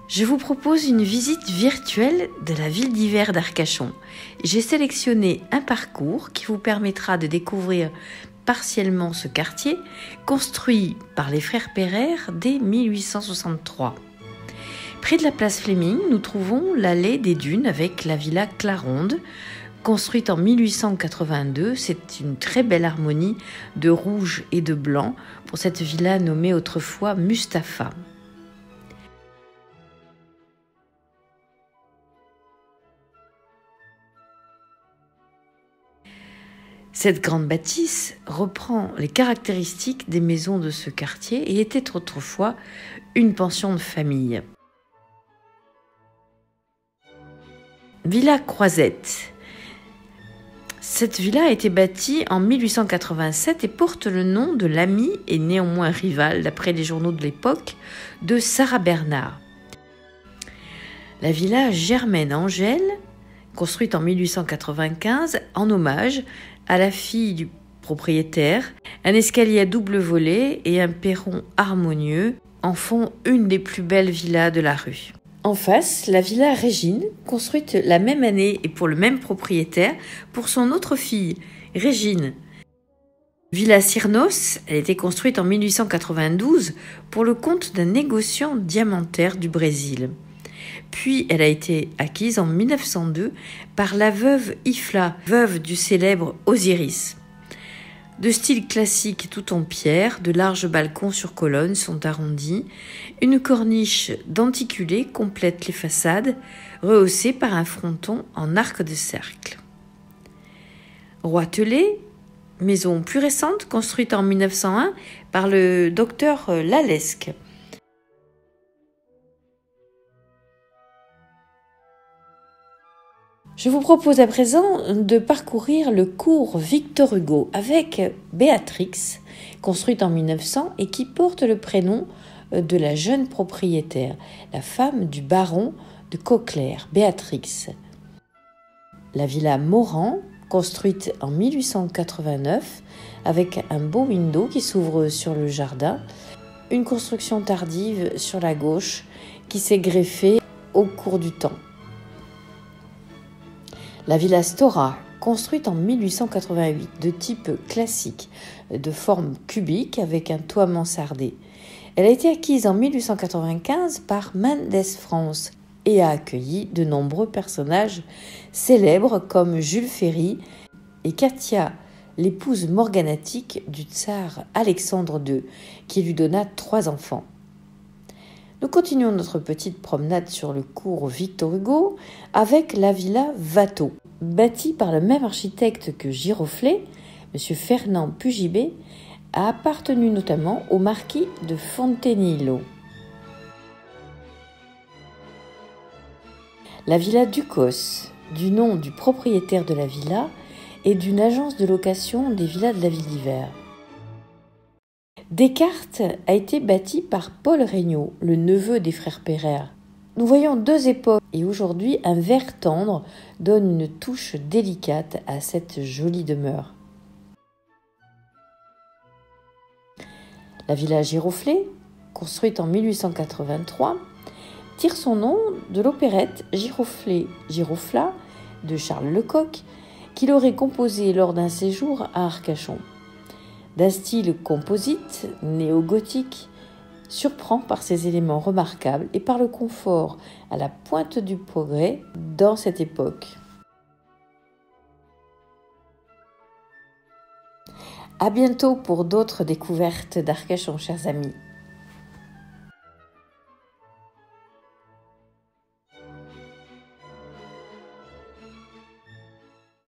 Je vous propose une visite virtuelle de la ville d'hiver d'Arcachon. J'ai sélectionné un parcours qui vous permettra de découvrir partiellement ce quartier, construit par les frères Pereire dès 1863. Près de la place Fleming, nous trouvons l'allée des Dunes avec la villa Claronde. Construite en 1882, c'est une très belle harmonie de rouge et de blanc pour cette villa nommée autrefois Mustapha. Cette grande bâtisse reprend les caractéristiques des maisons de ce quartier et était autrefois une pension de famille. Villa Croisette. Cette villa a été bâtie en 1887 et porte le nom de l'ami et néanmoins rival, d'après les journaux de l'époque, de Sarah Bernard. La villa Germaine Angèle, construite en 1895 en hommage à la fille du propriétaire, un escalier à double volet et un perron harmonieux en font une des plus belles villas de la rue. En face, la villa Régine, construite la même année et pour le même propriétaire, pour son autre fille, Régine. Villa Cyrnos, elle a été construite en 1892 pour le compte d'un négociant diamantaire du Brésil. Puis elle a été acquise en 1902 par la veuve Ifla, veuve du célèbre Osiris. De style classique tout en pierre, de larges balcons sur colonnes sont arrondis. Une corniche denticulée complète les façades, rehaussée par un fronton en arc de cercle. Roitelet, maison plus récente, construite en 1901 par le docteur Lalesque. Je vous propose à présent de parcourir le cours Victor Hugo avec Béatrix, construite en 1900 et qui porte le prénom de la jeune propriétaire, la femme du baron de Coquelaire, Béatrix. La villa Morand, construite en 1889 avec un beau window qui s'ouvre sur le jardin, une construction tardive sur la gauche qui s'est greffée au cours du temps. La villa Stora, construite en 1888, de type classique, de forme cubique avec un toit mansardé. Elle a été acquise en 1895 par Mendes France et a accueilli de nombreux personnages célèbres comme Jules Ferry et Katia, l'épouse morganatique du tsar Alexandre II, qui lui donna 3 enfants. Nous continuons notre petite promenade sur le cours Victor Hugo avec la villa Watteau. Bâtie par le même architecte que Giroflée, M. Fernand Pugibet, a appartenu notamment au marquis de Fontenillo. La villa Ducos, du nom du propriétaire de la villa et d'une agence de location des villas de la ville d'hiver. Descartes a été bâti par Paul Regnault, le neveu des frères Pereire. Nous voyons 2 époques et aujourd'hui un vert tendre donne une touche délicate à cette jolie demeure. La villa Giroflée, construite en 1883, tire son nom de l'opérette Giroflée-Girofla de Charles Lecoq qu'il aurait composée lors d'un séjour à Arcachon. D'un style composite, néo-gothique, surprend par ses éléments remarquables et par le confort à la pointe du progrès dans cette époque. À bientôt pour d'autres découvertes d'Arcachon, chers amis.